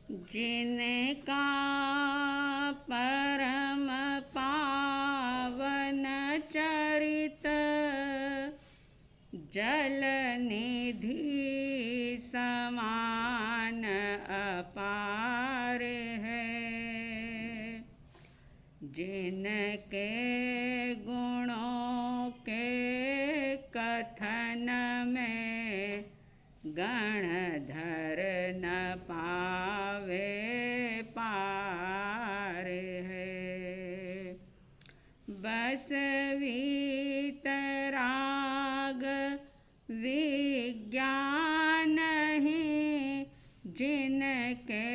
जिनका परम पावन चरित जल निधि समान अपार है। जिनके गुणों के कथन में गणधर न पावे पार है। बस वीतराग विज्ञान ही जिनके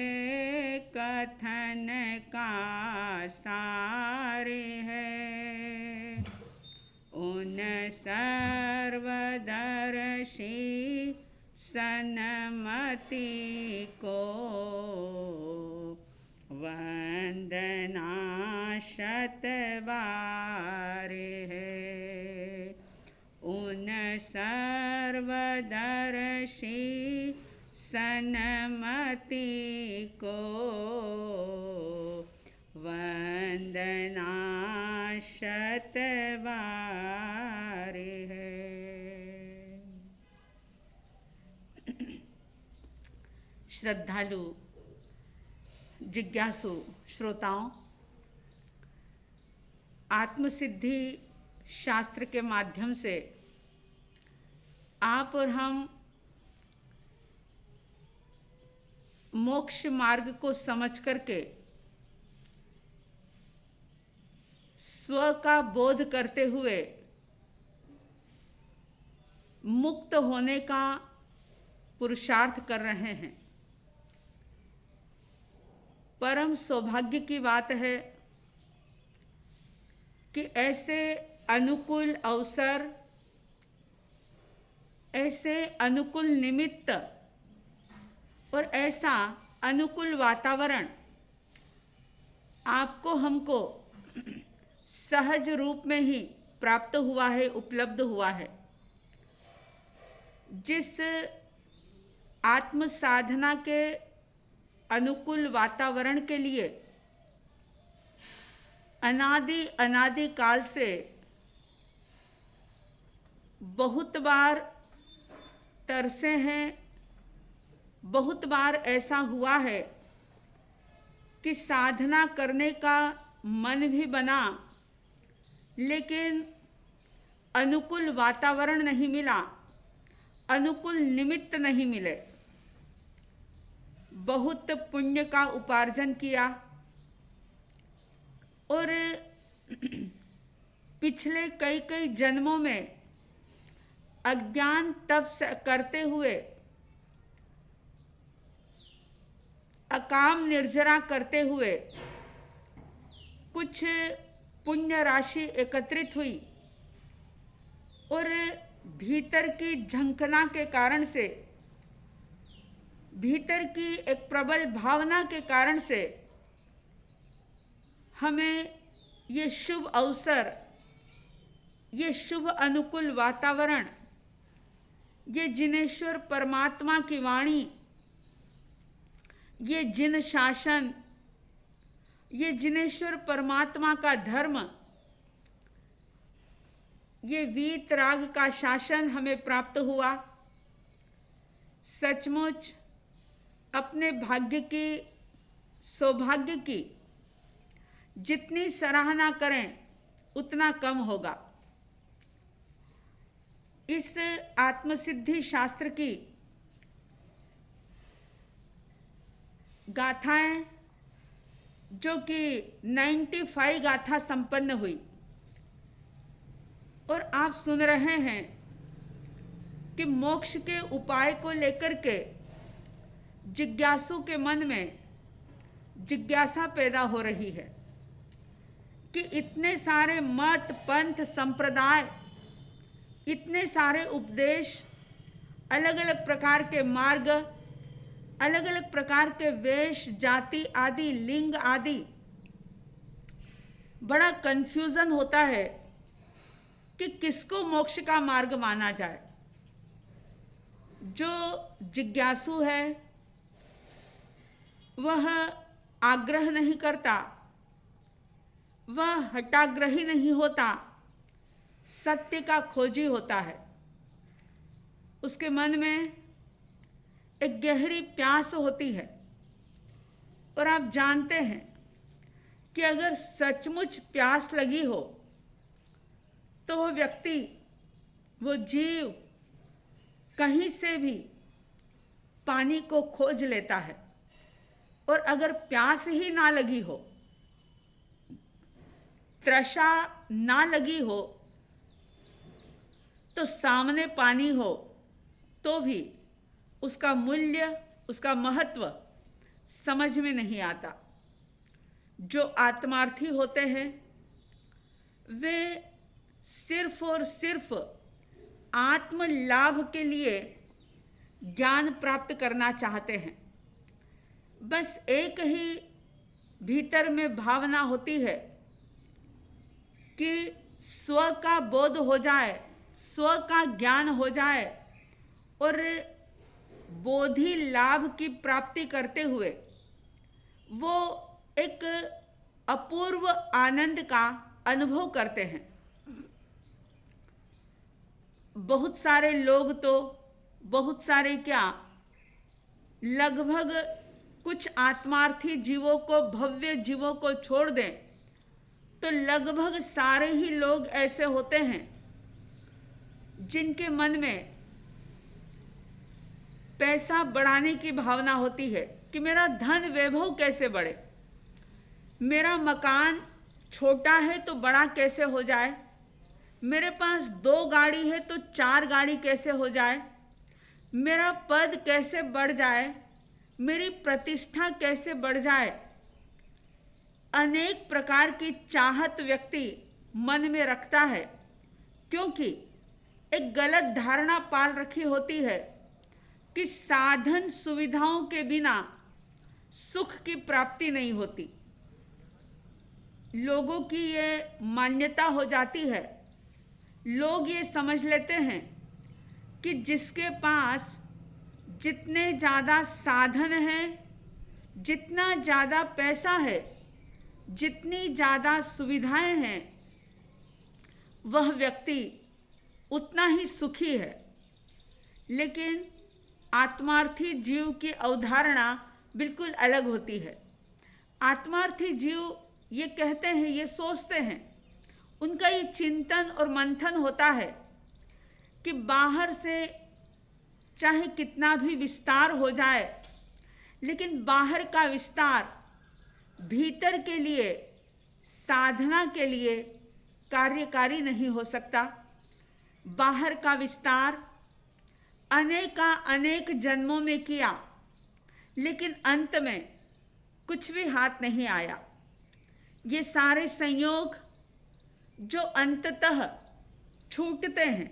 कथन का सार है। उन सर्वदर्शी सन्मति को वंदना शतबार है। उन सर्वदर्शी सन्मति को वंदना शतबार है। श्रद्धालु जिज्ञासु श्रोताओं, आत्मसिद्धि शास्त्र के माध्यम से आप और हम मोक्ष मार्ग को समझ करके स्व का बोध करते हुए मुक्त होने का पुरुषार्थ कर रहे हैं। परम सौभाग्य की बात है कि ऐसे अनुकूल अवसर, ऐसे अनुकूल निमित्त और ऐसा अनुकूल वातावरण आपको हमको सहज रूप में ही प्राप्त हुआ है, उपलब्ध हुआ है। जिस आत्म साधना के अनुकूल वातावरण के लिए अनादि काल से बहुत बार तरसे हैं, बहुत बार ऐसा हुआ है कि साधना करने का मन भी बना, लेकिन अनुकूल वातावरण नहीं मिला, अनुकूल निमित्त नहीं मिले। बहुत पुण्य का उपार्जन किया और पिछले कई जन्मों में अज्ञान तप करते हुए, अकाम निर्जरा करते हुए कुछ पुण्य राशि एकत्रित हुई और भीतर की झंखना के कारण से, भीतर की एक प्रबल भावना के कारण से हमें ये शुभ अवसर, ये शुभ अनुकूल वातावरण, ये जिनेश्वर परमात्मा की वाणी, ये जिन शासन, ये जिनेश्वर परमात्मा का धर्म, ये वीतराग का शासन हमें प्राप्त हुआ। सचमुच अपने भाग्य की, सौभाग्य की जितनी सराहना करें उतना कम होगा। इस आत्मसिद्धि शास्त्र की गाथाएं, जो कि 95 गाथा संपन्न हुई, और आप सुन रहे हैं कि मोक्ष के उपाय को लेकर के जिज्ञासु के मन में जिज्ञासा पैदा हो रही है कि इतने सारे मत, पंथ, संप्रदाय, इतने सारे उपदेश, अलग अलग प्रकार के मार्ग, अलग अलग प्रकार के वेश, जाति आदि, लिंग आदि, बड़ा कंफ्यूजन होता है कि किसको मोक्ष का मार्ग माना जाए। जो जिज्ञासु है वह आग्रह नहीं करता, वह हठाग्रही नहीं होता, सत्य का खोजी होता है। उसके मन में एक गहरी प्यास होती है। और आप जानते हैं कि अगर सचमुच प्यास लगी हो तो वो व्यक्ति, वो जीव कहीं से भी पानी को खोज लेता है। और अगर प्यास ही ना लगी हो, तृषा ना लगी हो, तो सामने पानी हो तो भी उसका मूल्य, उसका महत्व समझ में नहीं आता। जो आत्मार्थी होते हैं वे सिर्फ और सिर्फ आत्म लाभ के लिए ज्ञान प्राप्त करना चाहते हैं। बस एक ही भीतर में भावना होती है कि स्व का बोध हो जाए, स्व का ज्ञान हो जाए और बोधि लाभ की प्राप्ति करते हुए वो एक अपूर्व आनंद का अनुभव करते हैं। बहुत सारे लोग तो, बहुत सारे क्या, लगभग कुछ आत्मार्थी जीवों को, भव्य जीवों को छोड़ दें तो लगभग सारे ही लोग ऐसे होते हैं जिनके मन में पैसा बढ़ाने की भावना होती है कि मेरा धन वैभव कैसे बढ़े, मेरा मकान छोटा है तो बड़ा कैसे हो जाए, मेरे पास 2 गाड़ी है तो 4 गाड़ी कैसे हो जाए, मेरा पद कैसे बढ़ जाए, मेरी प्रतिष्ठा कैसे बढ़ जाए। अनेक प्रकार की चाहत व्यक्ति मन में रखता है, क्योंकि एक गलत धारणा पाल रखी होती है कि साधन सुविधाओं के बिना सुख की प्राप्ति नहीं होती। लोगों की ये मान्यता हो जाती है, लोग ये समझ लेते हैं कि जिसके पास जितने ज़्यादा साधन हैं, जितना ज़्यादा पैसा है, जितनी ज़्यादा सुविधाएं हैं, वह व्यक्ति उतना ही सुखी है। लेकिन आत्मार्थी जीव की अवधारणा बिल्कुल अलग होती है। आत्मार्थी जीव ये कहते हैं, ये सोचते हैं, उनका ये चिंतन और मंथन होता है कि बाहर से चाहे कितना भी विस्तार हो जाए, लेकिन बाहर का विस्तार भीतर के लिए, साधना के लिए कार्यकारी नहीं हो सकता। बाहर का विस्तार अनेक जन्मों में किया, लेकिन अंत में कुछ भी हाथ नहीं आया। ये सारे संयोग जो अंततः छूटते हैं,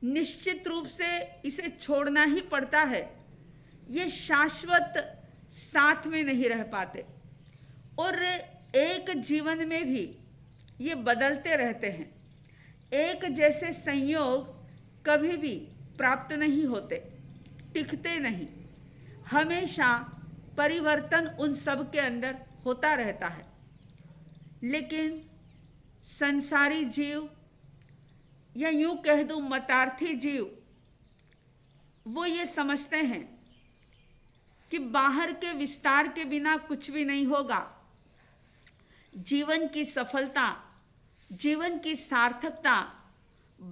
निश्चित रूप से इसे छोड़ना ही पड़ता है। ये शाश्वत साथ में नहीं रह पाते और एक जीवन में भी ये बदलते रहते हैं। एक जैसे संयोग कभी भी प्राप्त नहीं होते, टिकते नहीं। हमेशा परिवर्तन उन सब के अंदर होता रहता है। लेकिन संसारी जीव, या यूं कह दूं मतार्थी जीव, वो ये समझते हैं कि बाहर के विस्तार के बिना कुछ भी नहीं होगा। जीवन की सफलता, जीवन की सार्थकता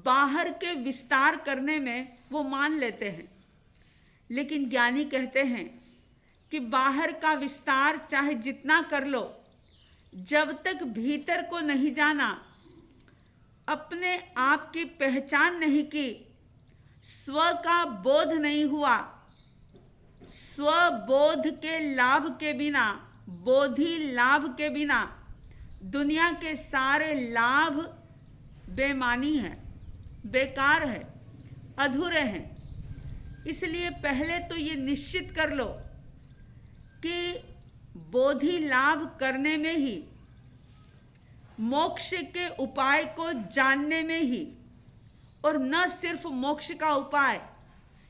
बाहर के विस्तार करने में वो मान लेते हैं। लेकिन ज्ञानी कहते हैं कि बाहर का विस्तार चाहे जितना कर लो, जब तक भीतर को नहीं जाना, अपने आप की पहचान नहीं की, स्व का बोध नहीं हुआ, स्वबोध के लाभ के बिना, बोधि लाभ के बिना दुनिया के सारे लाभ बेमानी है, बेकार है, अधूरे हैं। इसलिए पहले तो ये निश्चित कर लो कि बोधि लाभ करने में ही, मोक्ष के उपाय को जानने में ही, और न सिर्फ मोक्ष का उपाय,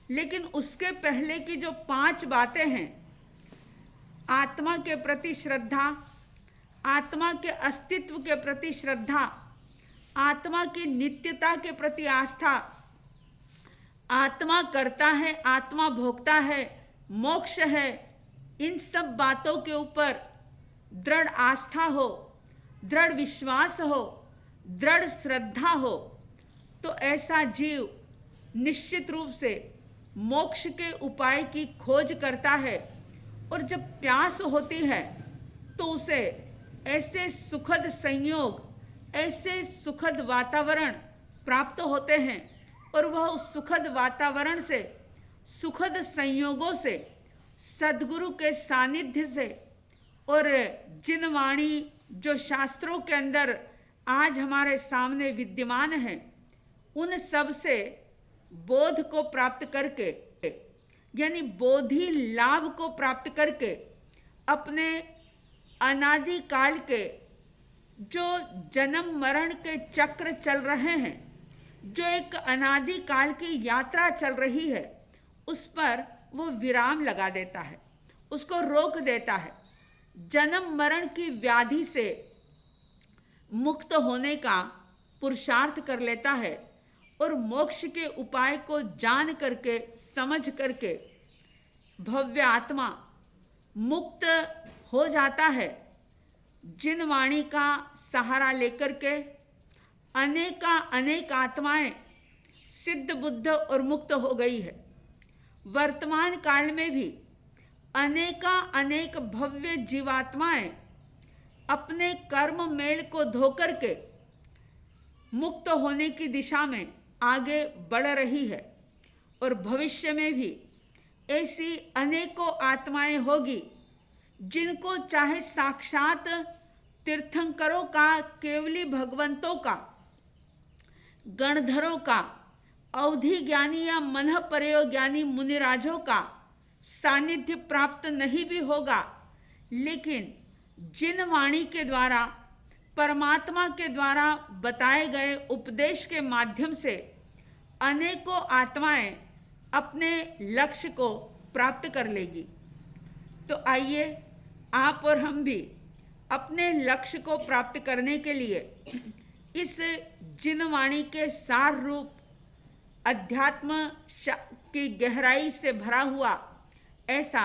लेकिन उसके पहले की जो 5 बातें हैं, आत्मा के प्रति श्रद्धा, आत्मा के अस्तित्व के प्रति श्रद्धा, आत्मा की नित्यता के प्रति आस्था, आत्मा करता है, आत्मा भोगता है, मोक्ष है, इन सब बातों के ऊपर दृढ़ आस्था हो, दृढ़ विश्वास हो, दृढ़ श्रद्धा हो, तो ऐसा जीव निश्चित रूप से मोक्ष के उपाय की खोज करता है। और जब प्यास होती है तो उसे ऐसे सुखद संयोग, ऐसे सुखद वातावरण प्राप्त होते हैं और वह उस सुखद वातावरण से, सुखद संयोगों से, सद्गुरु के सानिध्य से और जिन वाणी जो शास्त्रों के अंदर आज हमारे सामने विद्यमान है, उन सब से बोध को प्राप्त करके, यानी बोधि लाभ को प्राप्त करके, अपने अनादि काल के जो जन्म मरण के चक्र चल रहे हैं, जो एक अनादि काल की यात्रा चल रही है, उस पर वो विराम लगा देता है, उसको रोक देता है, जन्म मरण की व्याधि से मुक्त होने का पुरुषार्थ कर लेता है और मोक्ष के उपाय को जान करके, समझ करके भव्य आत्मा मुक्त हो जाता है। जिन वाणी का सहारा लेकर के अनेक आत्माएं सिद्ध बुद्ध और मुक्त हो गई है। वर्तमान काल में भी अनेक भव्य जीवात्माएं अपने कर्म मेल को धोकर के मुक्त होने की दिशा में आगे बढ़ रही है और भविष्य में भी ऐसी अनेकों आत्माएं होगी जिनको चाहे साक्षात तीर्थंकरों का, केवली भगवंतों का, गणधरों का, अवधि ज्ञानी या मन परयो ज्ञानी मुनिराजों का सानिध्य प्राप्त नहीं भी होगा, लेकिन जिन वाणी के द्वारा, परमात्मा के द्वारा बताए गए उपदेश के माध्यम से अनेकों आत्माएं अपने लक्ष्य को प्राप्त कर लेगी। तो आइए आप और हम भी अपने लक्ष्य को प्राप्त करने के लिए इस जिन वाणी के सार रूप अध्यात्म की गहराई से भरा हुआ ऐसा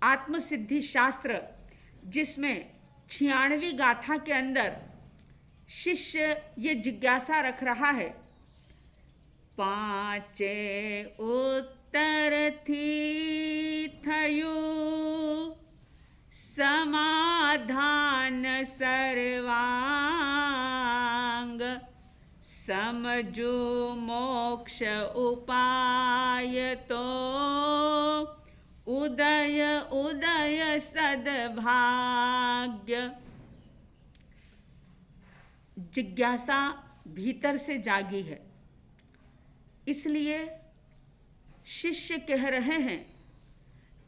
आत्मसिद्धि शास्त्र, जिसमें 96वीं गाथा के अंदर शिष्य ये जिज्ञासा रख रहा है, पांचे उत्तर थी थयु समाधान सर्वांग, समझु मोक्ष उपाय तो उदय उदय सद्भाग्य। जिज्ञासा भीतर से जागी है, इसलिए शिष्य कह रहे हैं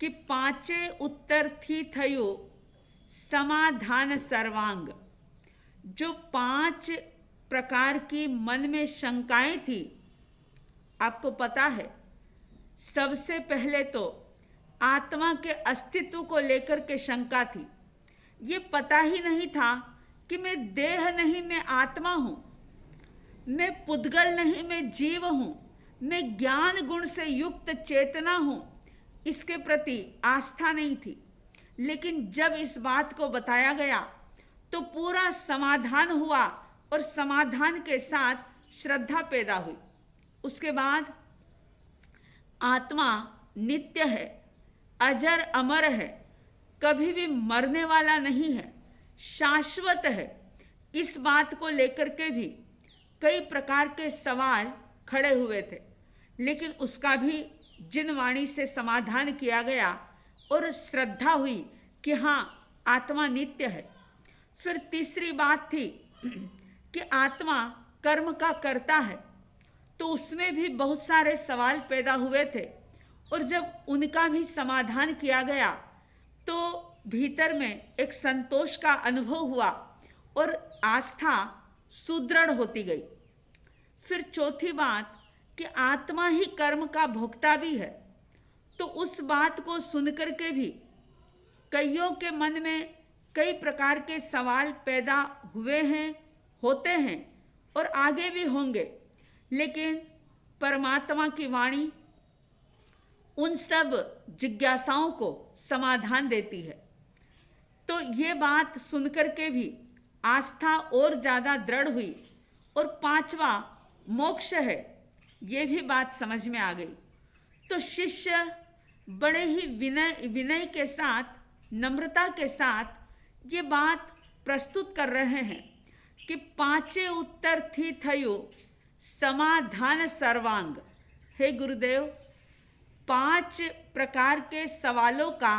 कि पांचे उत्तर थी थयो समाधान सर्वांग। जो 5 प्रकार की मन में शंकाएं थी, आपको पता है, सबसे पहले तो आत्मा के अस्तित्व को लेकर के शंका थी। ये पता ही नहीं था कि मैं देह नहीं, मैं आत्मा हूं, मैं पुद्गल नहीं, मैं जीव हूं, मैं ज्ञान गुण से युक्त चेतना हूं, इसके प्रति आस्था नहीं थी। लेकिन जब इस बात को बताया गया तो पूरा समाधान हुआ और समाधान के साथ श्रद्धा पैदा हुई। उसके बाद आत्मा नित्य है, अजर अमर है, कभी भी मरने वाला नहीं है, शाश्वत है। इस बात को लेकर के भी कई प्रकार के सवाल खड़े हुए थे, लेकिन उसका भी जिन वाणी से समाधान किया गया और श्रद्धा हुई कि हाँ, आत्मा नित्य है। फिर तीसरी बात थी कि आत्मा कर्म का कर्ता है, तो उसमें भी बहुत सारे सवाल पैदा हुए थे और जब उनका भी समाधान किया गया तो भीतर में एक संतोष का अनुभव हुआ और आस्था सुदृढ़ होती गई। फिर चौथी बात कि आत्मा ही कर्म का भोक्ता भी है, तो उस बात को सुनकर के भी कईयों के मन में कई प्रकार के सवाल पैदा हुए हैं, होते हैं और आगे भी होंगे, लेकिन परमात्मा की वाणी उन सब जिज्ञासाओं को समाधान देती है। तो ये बात सुनकर के भी आस्था और ज़्यादा दृढ़ हुई। और पांचवा मोक्ष है, ये भी बात समझ में आ गई। तो शिष्य बड़े ही विनय के साथ, नम्रता के साथ ये बात प्रस्तुत कर रहे हैं कि पांचे उत्तर थी थयो समाधान सर्वांग। हे गुरुदेव, 5 प्रकार के सवालों का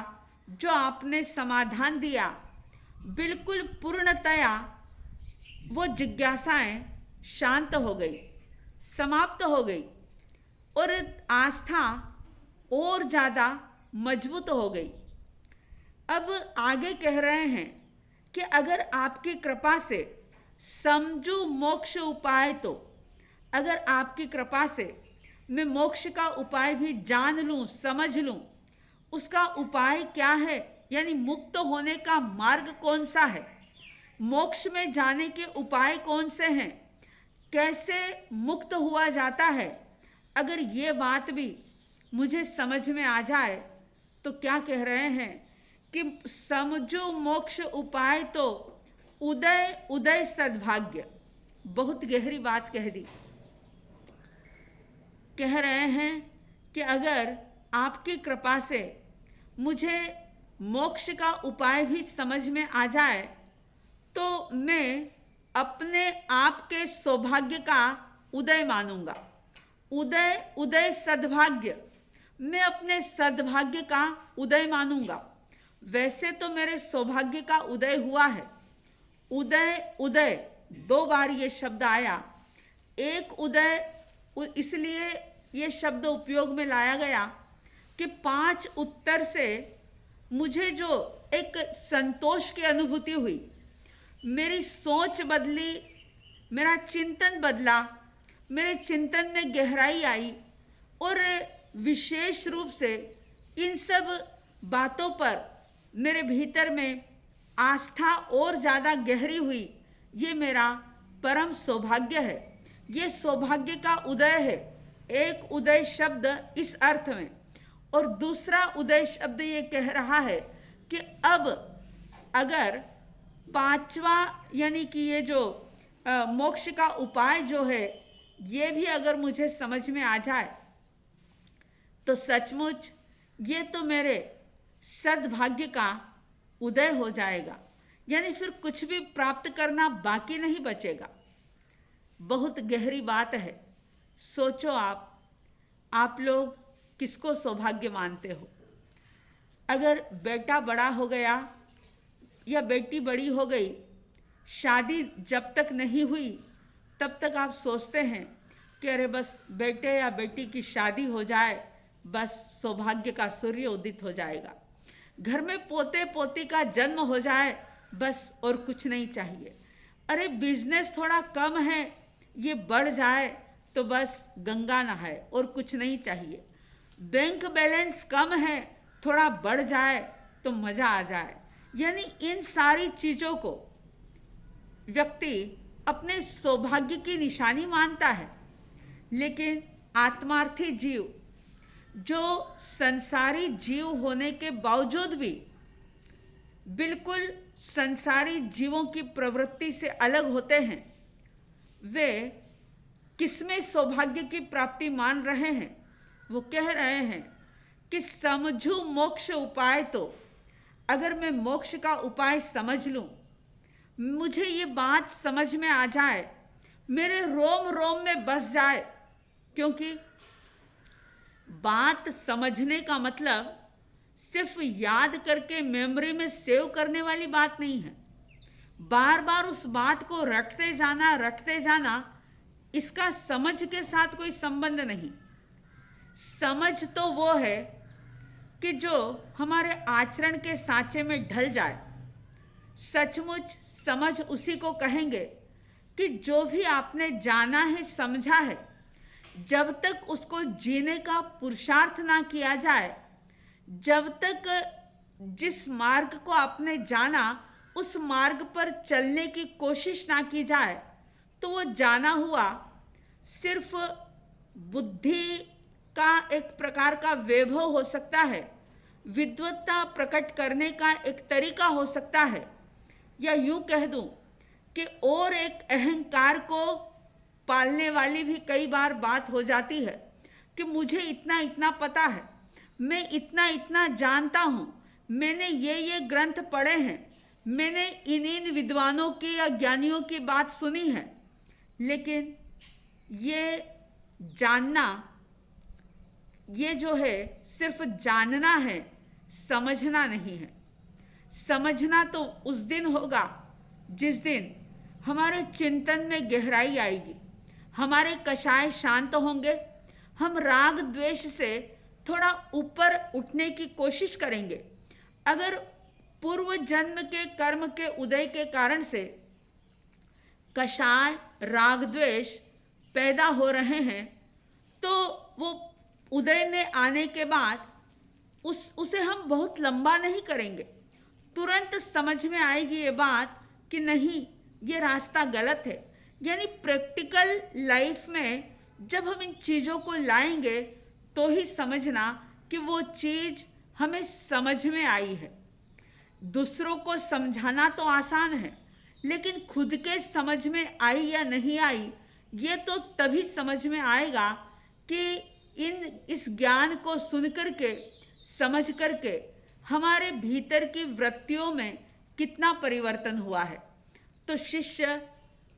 जो आपने समाधान दिया, बिल्कुल पूर्णतया वो जिज्ञासाएं शांत हो गई, समाप्त हो गई और आस्था और ज़्यादा मजबूत हो गई। अब आगे कह रहे हैं कि अगर आपकी कृपा से समझू मोक्ष उपाय, तो अगर आपकी कृपा से मैं मोक्ष का उपाय भी जान लूं, समझ लूं, उसका उपाय क्या है, यानी मुक्त होने का मार्ग कौन सा है, मोक्ष में जाने के उपाय कौन से हैं, कैसे मुक्त हुआ जाता है, अगर ये बात भी मुझे समझ में आ जाए तो क्या कह रहे हैं कि समझो मोक्ष उपाय तो उदय उदय सद्भाग्य। बहुत गहरी बात कह दी। कह रहे हैं कि अगर आपकी कृपा से मुझे मोक्ष का उपाय भी समझ में आ जाए तो मैं अपने आप के सौभाग्य का उदय मानूंगा। उदय उदय सद्भाग्य, मैं अपने सद्भाग्य का उदय मानूंगा। वैसे तो मेरे सौभाग्य का उदय हुआ है। उदय उदय 2 बार ये शब्द आया। एक उदय इसलिए ये शब्द उपयोग में लाया गया कि 5 उत्तर से मुझे जो एक संतोष की अनुभूति हुई, मेरी सोच बदली, मेरा चिंतन बदला, मेरे चिंतन में गहराई आई और विशेष रूप से इन सब बातों पर मेरे भीतर में आस्था और ज़्यादा गहरी हुई। ये मेरा परम सौभाग्य है, ये सौभाग्य का उदय है। एक उदय शब्द इस अर्थ में, और दूसरा उदय शब्द ये कह रहा है कि अब अगर 5वां यानी कि ये जो मोक्ष का उपाय जो है, ये भी अगर मुझे समझ में आ जाए तो सचमुच ये तो मेरे सद्भाग्य का उदय हो जाएगा, यानी फिर कुछ भी प्राप्त करना बाकी नहीं बचेगा। बहुत गहरी बात है। सोचो आप लोग किसको सौभाग्य मानते हो? अगर बेटा बड़ा हो गया या बेटी बड़ी हो गई, शादी जब तक नहीं हुई तब तक आप सोचते हैं कि अरे बस बेटे या बेटी की शादी हो जाए, बस सौभाग्य का सूर्य उदित हो जाएगा। घर में पोते पोती का जन्म हो जाए, बस और कुछ नहीं चाहिए। अरे बिजनेस थोड़ा कम है, ये बढ़ जाए तो बस गंगा नहाए और कुछ नहीं चाहिए। बैंक बैलेंस कम है, थोड़ा बढ़ जाए तो मजा आ जाए। यानी इन सारी चीजों को व्यक्ति अपने सौभाग्य की निशानी मानता है। लेकिन आत्मार्थी जीव, जो संसारी जीव होने के बावजूद भी बिल्कुल संसारी जीवों की प्रवृत्ति से अलग होते हैं, वे किसमें सौभाग्य की प्राप्ति मान रहे हैं? वो कह रहे हैं कि समझू मोक्ष उपाय, तो अगर मैं मोक्ष का उपाय समझ लूं, मुझे ये बात समझ में आ जाए, मेरे रोम रोम में बस जाए, क्योंकि बात समझने का मतलब सिर्फ याद करके मेमोरी में सेव करने वाली बात नहीं है। बार बार उस बात को रटते जाना, इसका समझ के साथ कोई संबंध नहीं। समझ तो वो है कि जो हमारे आचरण के सांचे में ढल जाए। सचमुच समझ उसी को कहेंगे कि जो भी आपने जाना है, समझा है, जब तक उसको जीने का पुरुषार्थ ना किया जाए, जब तक जिस मार्ग को आपने जाना उस मार्ग पर चलने की कोशिश ना की जाए तो वो जाना हुआ सिर्फ बुद्धि का एक प्रकार का वैभव हो सकता है, विद्वत्ता प्रकट करने का एक तरीका हो सकता है, या यूं कह दूं कि और एक अहंकार को पालने वाली भी कई बार बात हो जाती है कि मुझे इतना इतना पता है, मैं इतना इतना जानता हूं, मैंने ये ग्रंथ पढ़े हैं, मैंने इन विद्वानों की या ज्ञानियों की बात सुनी है। लेकिन ये जानना, ये जो है सिर्फ जानना है, समझना नहीं है। समझना तो उस दिन होगा जिस दिन हमारे चिंतन में गहराई आएगी, हमारे कषाय शांत होंगे, हम राग द्वेष से थोड़ा ऊपर उठने की कोशिश करेंगे। अगर पूर्व जन्म के कर्म के उदय के कारण से कषाय राग द्वेष पैदा हो रहे हैं तो वो उदय में आने के बाद उसे हम बहुत लंबा नहीं करेंगे, तुरंत समझ में आएगी ये बात कि नहीं, ये रास्ता गलत है। यानी प्रैक्टिकल लाइफ में जब हम इन चीज़ों को लाएंगे तो ही समझना कि वो चीज़ हमें समझ में आई है। दूसरों को समझाना तो आसान है, लेकिन खुद के समझ में आई या नहीं आई ये तो तभी समझ में आएगा कि इस ज्ञान को सुन करके, समझ करके हमारे भीतर की वृत्तियों में कितना परिवर्तन हुआ है। तो शिष्य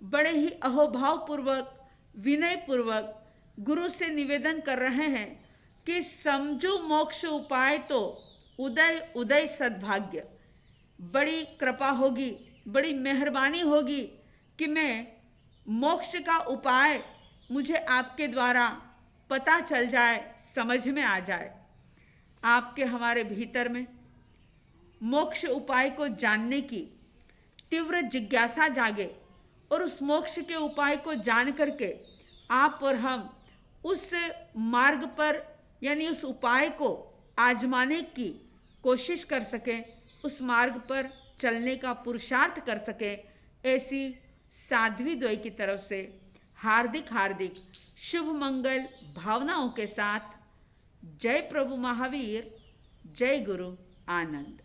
बड़े ही अहोभाव पूर्वक, विनय पूर्वक गुरु से निवेदन कर रहे हैं कि समझो मोक्ष उपाय तो उदय उदय सद्भाग्य। बड़ी कृपा होगी, बड़ी मेहरबानी होगी कि मैं मोक्ष का उपाय मुझे आपके द्वारा पता चल जाए, समझ में आ जाए। आपके हमारे भीतर में मोक्ष उपाय को जानने की तीव्र जिज्ञासा जागे और उस मोक्ष के उपाय को जान करके आप और हम उस मार्ग पर, यानी उस उपाय को आजमाने की कोशिश कर सकें, उस मार्ग पर चलने का पुरुषार्थ कर सकें। ऐसी साध्वी द्वय की तरफ से हार्दिक हार्दिक शुभ मंगल भावनाओं के साथ जय प्रभु महावीर, जय गुरु आनंद।